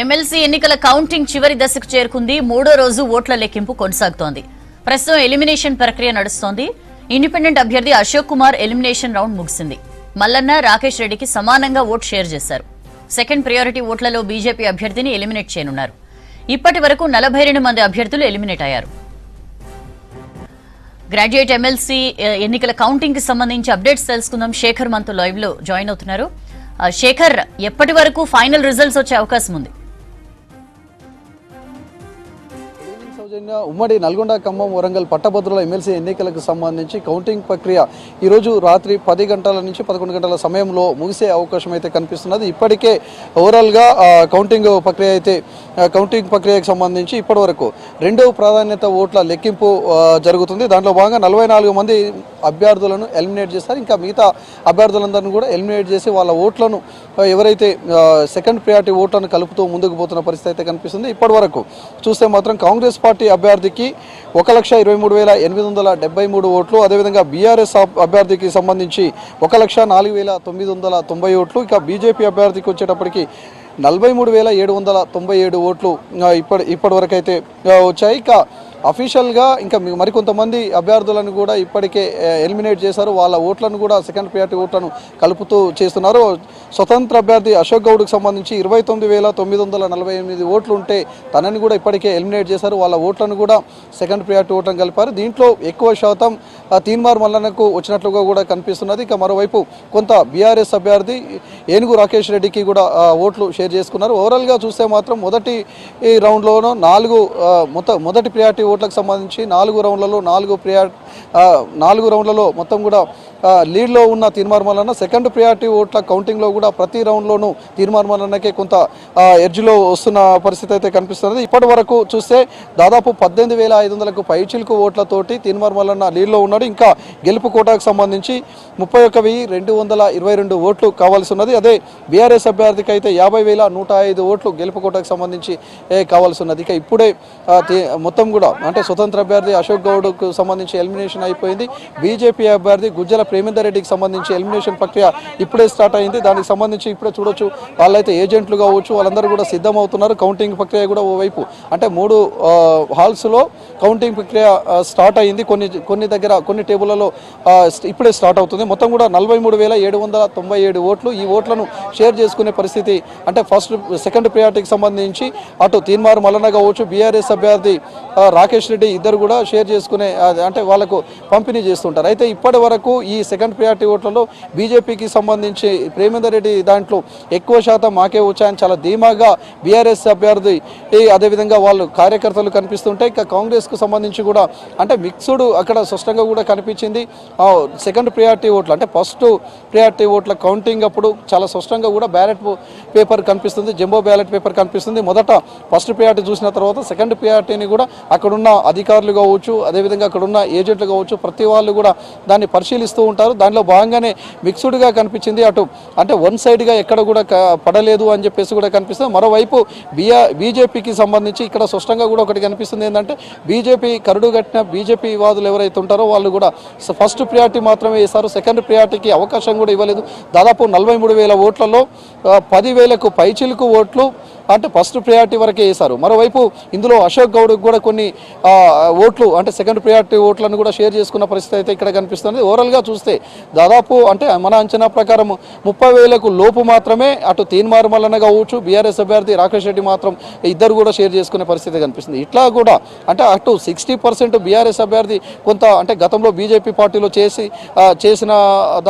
MLC ఎన్నికల counting చివరి దశకు చేరుకుంది. మూడో రోజు ఓట్ల లెక్కింపు కొనసాగుతోంది. ప్రస్తుతం ఎలిమినేషన్ ప్రక్రియ నడుస్తోంది. ఇండిపెండెంట్ అభ్యర్థి అశోక్ కుమార్ ఎలిమినేషన్ రౌండ్ ముగిసింది. మల్లన్న, రాకేష్ రెడ్డికి సమానంగా ఓటు షేర్ చేశారు. సెకండ్ ప్రయారిటీ ఓట్లలో బీజేపీ అభ్యర్థిని ఎలిమినేట్ చేయనున్నారు. ఇప్పటి వరకు 42 మంది అభ్యర్థులు ఎలిమినేట్ అయ్యారు. గ్రాడ్యుయేట్ ఎమ్మెల్సీ ఎన్నికల కౌంటింగ్ కి సంబంధించి అప్డేట్స్ తెలుసుకుందాం. శేఖర్ మనతో లైవ్ లో జాయిన్ అవుతున్నారు. శేఖర్, ఎప్పటి వరకు ఫైనల్ రిజల్ట్స్ వచ్చే అవకాశం ఉంది? ఉమ్మడి నల్గొండ, ఖమ్మం, వరంగల్ పట్టభద్రుల ఎమ్మెల్సీ ఎన్నికలకు సంబంధించి కౌంటింగ్ ప్రక్రియ ఈరోజు రాత్రి 10 గంటల నుంచి 11 గంటల సమయంలో ముగిసే అవకాశం అయితే కనిపిస్తున్నది. ఇప్పటికే ఓవరాల్గా కౌంటింగ్ ప్రక్రియకు సంబంధించి ఇప్పటి వరకు రెండవ ప్రాధాన్యత ఓట్ల లెక్కింపు జరుగుతుంది. దాంట్లో భాగంగా 44 మంది అభ్యర్థులను ఎలిమినేట్ చేస్తారు. ఇంకా మిగతా అభ్యర్థులందరినీ కూడా ఎలిమినేట్ చేసి వాళ్ళ ఓట్లను ఎవరైతే సెకండ్ ప్రయారిటీ ఓట్లను కలుపుతూ ముందుకు పోతున్న పరిస్థితి అయితే కనిపిస్తుంది. ఇప్పటి వరకు చూస్తే మాత్రం కాంగ్రెస్ పార్టీ అభ్యర్థికి 1,23,873 ఓట్లు, అదేవిధంగా బీఆర్ఎస్ అభ్యర్థికి సంబంధించి 1,04,990 ఓట్లు, ఇక బీజేపీ అభ్యర్థికి వచ్చేటప్పటికి 43,797 ఓట్లు ఇప్పటి వరకు అయితే వచ్చాయి. ఇక అఫీషియల్గా ఇంకా మరికొంతమంది అభ్యర్థులను కూడా ఇప్పటికే ఎలిమినేట్ చేశారు. వాళ్ళ ఓట్లను కూడా సెకండ్ ప్రయారిటీ ఓట్లను కలుపుతూ చేస్తున్నారు. స్వతంత్ర అభ్యర్థి అశోక్ గౌడ్కు సంబంధించి 29,948 ఓట్లు ఉంటే తనని కూడా ఇప్పటికే ఎలిమినేట్ చేశారు. వాళ్ళ ఓట్లను కూడా సెకండ్ ప్రయారిటీ ఓట్లను కలిపారు. దీంట్లో ఎక్కువ శాతం తీన్మార్ మల్లన్నకు వచ్చినట్లుగా కూడా కనిపిస్తున్నది. ఇక మరోవైపు కొంత బీఆర్ఎస్ అభ్యర్థి ఏనుగు రాకేష్ రెడ్డికి కూడా ఓట్లు షేర్ చేసుకున్నారు. ఓవరాల్గా చూస్తే మాత్రం మొదటి రౌండ్లోనూ మొదటి ప్రయారిటీ ఓట్లకు సంబంధించి 4 రౌండ్లలో మొత్తం కూడా లీడ్లో ఉన్న తీన్మార్ మల్లన్న, సెకండ్ ప్రయారిటీ ఓట్ల కౌంటింగ్లో కూడా ప్రతి రౌండ్లోనూ తీన్మార్ మల్లన్నకే కొంత ఎడ్జ్లో వస్తున్న పరిస్థితి అయితే కనిపిస్తున్నది. ఇప్పటి వరకు చూస్తే దాదాపు 18,500కు పైచిలుకు ఓట్లతోటి తీన్మార్ మల్లన్న లీడ్లో ఉన్నాడు. ఇంకా గెలుపు కోటాకు సంబంధించి 31,222 ఓట్లు కావాల్సి ఉన్నది. అదే బీఆర్ఎస్ అభ్యర్థికి అయితే 50,105 ఓట్లు గెలుపు కోటాకు సంబంధించి కావాల్సి ఉన్నది. ఇక ఇప్పుడే మొత్తం కూడా అంటే స్వతంత్ర అభ్యర్థి అశోక్ గౌడ్కు సంబంధించి ఎలిమినేషన్ అయిపోయింది. బీజేపీ అభ్యర్థి గుజ్జల ప్రేమేందర్ రెడ్డికి సంబంధించి ఎలిమినేషన్ ప్రక్రియ ఇప్పుడే స్టార్ట్ అయింది. దానికి సంబంధించి ఇప్పుడే చూడొచ్చు, వాళ్ళైతే ఏజెంట్లు కావచ్చు, వాళ్ళందరూ కూడా సిద్ధమవుతున్నారు. కౌంటింగ్ ప్రక్రియ కూడా ఓవైపు అంటే 3 హాల్స్లో కౌంటింగ్ ప్రక్రియ స్టార్ట్ అయింది. కొన్ని టేబుల్లలో ఇప్పుడే స్టార్ట్ అవుతుంది. మొత్తం కూడా 43,797 ఓట్లు. ఈ ఓట్లను షేర్ చేసుకునే పరిస్థితి అంటే సెకండ్ ప్రయారిటీకి సంబంధించి అటు తీన్మార్ మల్లన్న కావచ్చు, బీఆర్ఎస్ అభ్యర్థి రాకేష్ రెడ్డి ఇద్దరు కూడా షేర్ చేసుకునే అంటే వాళ్ళకు పంపిణీ చేస్తుంటారు. అయితే ఇప్పటి వరకు ఈ సెకండ్ ప్రయారిటీ ఓట్లలో బీజేపీకి సంబంధించి ప్రేమేందర్ రెడ్డి దాంట్లో ఎక్కువ శాతం మాకే వచ్చాయని చాలా ధీమాగా బీఆర్ఎస్ అభ్యర్థి అదేవిధంగా వాళ్ళు కార్యకర్తలు కనిపిస్తుంటాయి. ఇక కాంగ్రెస్కు సంబంధించి కూడా అంటే మిక్స్డ్ అక్కడ స్పష్టంగా కూడా కనిపించింది. సెకండ్ ప్రయారిటీ ఓట్లు అంటే ఫస్ట్ ప్రయారిటీ ఓట్ల కౌంటింగ్ అప్పుడు చాలా స్పష్టంగా కూడా బ్యాలెట్ పేపర్ కనిపిస్తుంది, జంబో బ్యాలెట్ పేపర్ కనిపిస్తుంది. మొదట ఫస్ట్ ప్రయారిటీ చూసిన తర్వాత సెకండ్ ప్రయారిటీని కూడా అక్కడున్న అధికారులు కావచ్చు, అదేవిధంగా అక్కడున్న ఏజెంట్లు కావచ్చు, ప్రతి వాళ్ళు కూడా దాన్ని పరిశీలిస్తూ ఉంటారు. దానిలో భాగంగానే మిక్స్డ్గా కనిపించింది. అటు అంటే వన్ సైడ్గా ఎక్కడ కూడా పడలేదు అని చెప్పేసి కూడా కనిపిస్తుంది. మరోవైపు బీజేపీకి సంబంధించి ఇక్కడ స్పష్టంగా కూడా ఒకటి కనిపిస్తుంది. ఏంటంటే బీజేపీ కరుడుగట్టిన బీజేపీ వాదులు ఎవరైతే ఉంటారో వాళ్ళు కూడా ఫస్ట్ ప్రయారిటీ మాత్రమే వేశారు. సెకండ్ ప్రయారిటీకి అవకాశం కూడా ఇవ్వలేదు. దాదాపు 43,000 ఓట్లలో 10,000కు పైచిలుకు ఓట్లు అంటే ఫస్ట్ ప్రయారిటీ వరకే వేశారు. మరోవైపు ఇందులో అశోక్ గౌడ్కి కూడా కొన్ని ఓట్లు అంటే సెకండ్ ప్రయారిటీ ఓట్లను కూడా షేర్ చేసుకున్న పరిస్థితి అయితే ఇక్కడ కనిపిస్తుంది. ఓవరాల్గా చూస్తే దాదాపు అంటే మన అంచనా ప్రకారం 30,000కు లోపు మాత్రమే అటు తీన్మార్ మల్లన్న కావచ్చు, బీఆర్ఎస్ అభ్యర్థి రాకేష్ రెడ్డి మాత్రం ఇద్దరు కూడా షేర్ చేసుకునే పరిస్థితి కనిపిస్తుంది. ఇట్లా కూడా అంటే అటు 60% బీఆర్ఎస్ అభ్యర్థి కొంత అంటే గతంలో బీజేపీ పార్టీలో చేసిన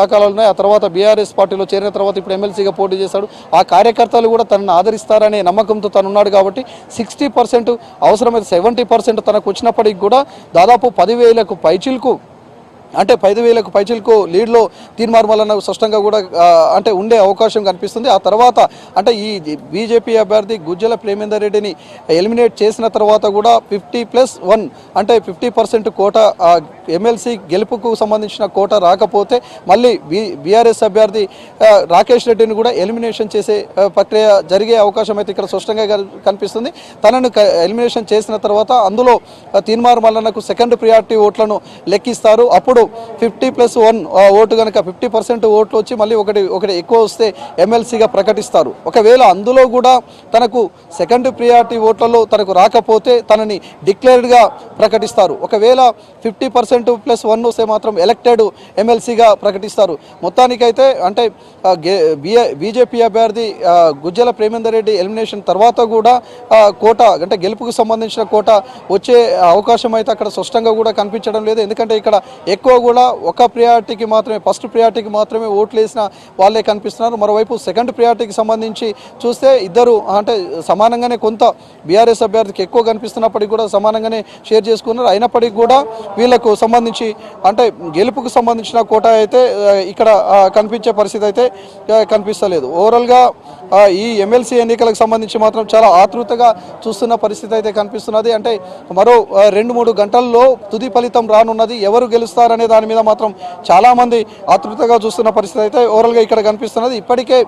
దాఖలాలు ఉన్నాయి. ఆ తర్వాత బీఆర్ఎస్ పార్టీలో చేరిన తర్వాత ఇప్పుడు ఎమ్మెల్సీగా పోటీ చేశాడు. ఆ కార్యకర్తలు కూడా తనను ఆదరిస్తారనే నమ్మకంతో తనున్నాడు కాబట్టి 60% అవసరమైతే 70% తనకు వచ్చినప్పటికి కూడా దాదాపు 10,000కు పైచిలుకు అంటే 5,000కు పైచిలకు లీడ్లో తీన్మార్ మల్లన్న స్పష్టంగా కూడా అంటే ఉండే అవకాశం కనిపిస్తుంది. ఆ తర్వాత అంటే ఈ బీజేపీ అభ్యర్థి గుజ్జల ప్రేమేందర్ రెడ్డిని ఎలిమినేట్ చేసిన తర్వాత కూడా 50+1 అంటే 50% కోట ఎమ్మెల్సీ గెలుపుకు సంబంధించిన కోట రాకపోతే మళ్ళీ బీఆర్ఎస్ అభ్యర్థి రాకేష్ రెడ్డిని కూడా ఎలిమినేషన్ చేసే ప్రక్రియ జరిగే అవకాశం అయితే ఇక్కడ స్పష్టంగా కనిపిస్తుంది. తనను ఎలిమినేషన్ చేసిన తర్వాత అందులో తీన్మార్ మల్లన్నకు సెకండ్ ప్రియారిటీ ఓట్లను లెక్కిస్తారు. అప్పుడు ఇప్పుడు 50+1 ఓటు కనుక 50% ఓట్లు వచ్చి మళ్ళీ ఒకటి ఎక్కువ వస్తే ఎమ్మెల్సీగా ప్రకటిస్తారు. ఒకవేళ అందులో కూడా తనకు సెకండ్ ప్రియారిటీ ఓట్లలో తనకు రాకపోతే తనని డిక్లేర్డ్గా ప్రకటిస్తారు. ఒకవేళ 50%+1 వస్తే మాత్రం ఎలక్టెడ్ ఎమ్మెల్సీగా ప్రకటిస్తారు. మొత్తానికైతే అంటే బీజేపీ అభ్యర్థి గుజ్జల ప్రేమేందర్ రెడ్డి ఎలిమినేషన్ తర్వాత కూడా కోట అంటే గెలుపుకు సంబంధించిన కోట వచ్చే అవకాశం అయితే అక్కడ స్పష్టంగా కూడా కనిపించడం లేదు. ఎందుకంటే ఇక్కడ ఎక్కువ కూడా ఒక ప్రియారిటీకి మాత్రమే, ఫస్ట్ ప్రియారిటీకి మాత్రమే ఓట్లు వేసిన వాళ్ళే కనిపిస్తున్నారు. మరోవైపు సెకండ్ ప్రియారిటీకి సంబంధించి చూస్తే ఇద్దరు అంటే సమానంగానే కొంత బీఆర్ఎస్ అభ్యర్థికి ఎక్కువ కనిపిస్తున్నప్పటికీ కూడా సమానంగానే షేర్ చేసుకున్నారు. అయినప్పటికీ కూడా వీళ్ళకు సంబంధించి అంటే గెలుపుకు సంబంధించిన కోట అయితే ఇక్కడ కనిపించే పరిస్థితి అయితే కనిపిస్తలేదు. ఓవరాల్గా ఈ ఎమ్మెల్సీ ఎన్నికలకు సంబంధించి మాత్రం చాలా ఆతృతగా చూస్తున్న పరిస్థితి అయితే కనిపిస్తున్నది. అంటే మరో 2-3 గంటల్లో తుది ఫలితం రానున్నది. ఎవరు గెలుస్తారనే దాని మీద మాత్రం చాలామంది ఆతృతగా చూస్తున్న పరిస్థితి అయితే ఓవరాల్గా ఇక్కడ కనిపిస్తున్నది. ఇప్పటికే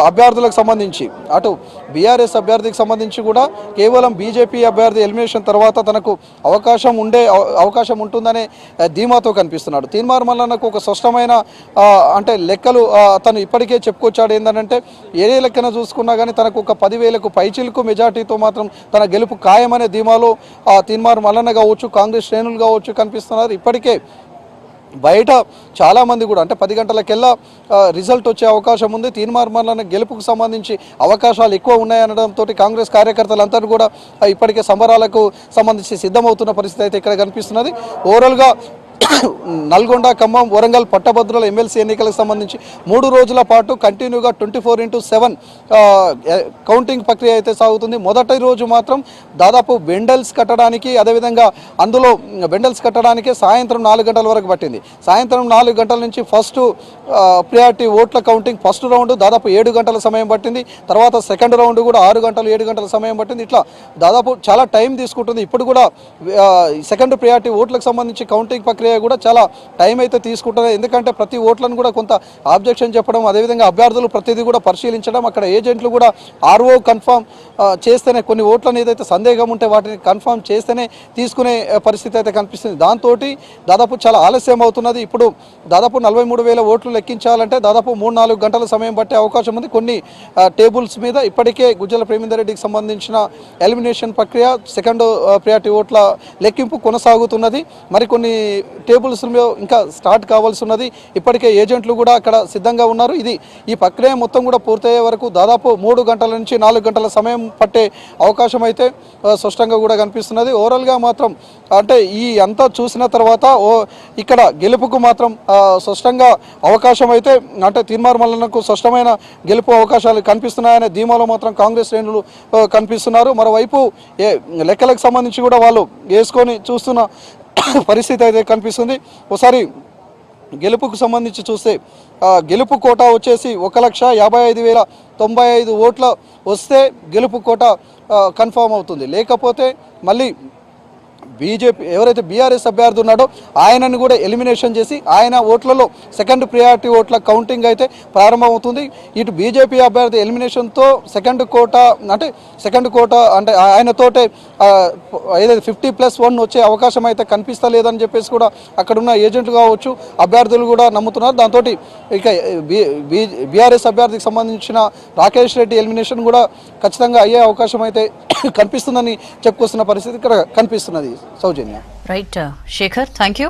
అభ్యర్థులకు సంబంధించి అటు బీఆర్ఎస్ అభ్యర్థికి సంబంధించి కూడా కేవలం బీజేపీ అభ్యర్థి ఎలిమినేషన్ తర్వాత తనకు అవకాశం ఉంటుందనే ధీమాతో కనిపిస్తున్నాడు. తీన్మార్ మల్లన్నకు ఒక స్పష్టమైన అంటే లెక్కలు తను ఇప్పటికే చెప్పుకొచ్చాడు. ఏంటంటే ఏ లెక్కన చూసుకున్నా కానీ తనకు ఒక 10,000కు పైచిలకు మెజార్టీతో మాత్రం తన గెలుపు ఖాయమనే ధీమాలో తీన్మార్ మల్లన్న కావచ్చు, కాంగ్రెస్ శ్రేణులు కావచ్చు కనిపిస్తున్నారు. ఇప్పటికే బయట చాలామంది కూడా అంటే 10 గంటలకెల్లా రిజల్ట్ వచ్చే అవకాశం ఉంది. తీన్మార్ మల్లన్న గెలుపుకు సంబంధించి అవకాశాలు ఎక్కువ ఉన్నాయనడంతో కాంగ్రెస్ కార్యకర్తలంతా కూడా ఇప్పటికే సంబరాలకు సంబంధించి సిద్ధమవుతున్న పరిస్థితి అయితే ఇక్కడ కనిపిస్తున్నది. ఓవరాల్గా నల్గొండ, ఖమ్మం, వరంగల్ పట్టభద్రుల ఎమ్మెల్సీ ఎన్నికలకు సంబంధించి 3 రోజుల పాటు కంటిన్యూగా 24/7 కౌంటింగ్ ప్రక్రియ అయితే సాగుతుంది. మొదటి రోజు మాత్రం దాదాపు బెండల్స్ కట్టడానికి, అదేవిధంగా అందులో బెండల్స్ కట్టడానికి సాయంత్రం 4 గంటల వరకు పట్టింది. సాయంత్రం 4 గంటల నుంచి ఫస్ట్ ప్రియారిటీ ఓట్ల కౌంటింగ్ ఫస్ట్ రౌండ్ దాదాపు 7 గంటల సమయం పట్టింది. తర్వాత సెకండ్ రౌండ్ కూడా 6 గంటలు 7 గంటల సమయం పట్టింది. ఇట్లా దాదాపు చాలా టైం తీసుకుంటుంది. ఇప్పుడు కూడా సెకండ్ ప్రియారిటీ ఓట్లకు సంబంధించి కౌంటింగ్ ప్రక్రియ కూడా చాలా టైం అయితే తీసుకుంటున్నారు. ఎందుకంటే ప్రతి ఓట్లను కూడా కొంత ఆబ్జెక్షన్ చెప్పడం, అదేవిధంగా అభ్యర్థులు ప్రతిదీ కూడా పరిశీలించడం, అక్కడ ఏజెంట్లు కూడా ఆర్ఓ కన్ఫర్మ్ చేస్తేనే కొన్ని ఓట్లను ఏదైతే సందేహం ఉంటే వాటిని కన్ఫర్మ్ చేస్తేనే తీసుకునే పరిస్థితి అయితే కనిపిస్తుంది. దాంతో దాదాపు చాలా ఆలస్యం అవుతున్నది. ఇప్పుడు దాదాపు 43,000 ఓట్లు లెక్కించాలంటే దాదాపు 3-4 గంటల సమయం పట్టే అవకాశం ఉంది. కొన్ని టేబుల్స్ మీద ఇప్పటికే గుజ్జల ప్రేమేందర్ రెడ్డికి సంబంధించిన ఎలిమినేషన్ ప్రక్రియ సెకండ్ ప్రియారిటీ ఓట్ల లెక్కింపు కొనసాగుతున్నది. మరికొన్ని టేబుల్స్ ఇంకా స్టార్ట్ కావాల్సి ఉన్నది. ఇప్పటికే ఏజెంట్లు కూడా అక్కడ సిద్ధంగా ఉన్నారు. ఈ ప్రక్రియ మొత్తం కూడా పూర్తయ్యే వరకు దాదాపు 3 గంటల నుంచి 4 గంటల సమయం పట్టే అవకాశం అయితే స్పష్టంగా కూడా కనిపిస్తున్నది. ఓవరాల్గా మాత్రం అంటే ఈ అంతా చూసిన తర్వాత ఇక్కడ గెలుపుకు మాత్రం స్పష్టంగా అవకాశం అయితే అంటే తీన్మార్ మల్లన్నకు స్పష్టమైన గెలుపు అవకాశాలు కనిపిస్తున్నాయనే ధీమాలో మాత్రం కాంగ్రెస్ శ్రేణులు కనిపిస్తున్నారు. మరోవైపు లెక్కలకు సంబంధించి కూడా వాళ్ళు వేసుకొని చూస్తున్న పరిస్థితి అయితే కనిపిస్తుంది. ఒకసారి గెలుపుకు సంబంధించి చూస్తే గెలుపు కోట వచ్చేసి 1,55,095 ఓట్ల వస్తే గెలుపు కోట కన్ఫర్మ్ అవుతుంది. లేకపోతే మళ్ళీ బీజేపీ ఎవరైతే బీఆర్ఎస్ అభ్యర్థి ఉన్నాడో ఆయనను కూడా ఎలిమినేషన్ చేసి ఆయన ఓట్లలో సెకండ్ ప్రియారిటీ ఓట్ల కౌంటింగ్ అయితే ప్రారంభమవుతుంది. ఇటు బీజేపీ అభ్యర్థి ఎలిమినేషన్తో సెకండ్ కోట అంటే ఆయనతోటే ఏదైతే 50+1 వచ్చే అవకాశం అయితే కనిపిస్తలేదని చెప్పేసి కూడా అక్కడున్న ఏజెంట్లు కావచ్చు, అభ్యర్థులు కూడా నమ్ముతున్నారు. దాంతో ఇక బీఆర్ఎస్ అభ్యర్థికి సంబంధించిన రాకేష్ రెడ్డి ఎలిమినేషన్ కూడా ఖచ్చితంగా అయ్యే అవకాశం అయితే కనిపిస్తుందని చెప్పుకొస్తున్న పరిస్థితి ఇక్కడ కనిపిస్తున్నది. Soujanya. Right Shekhar, thank you.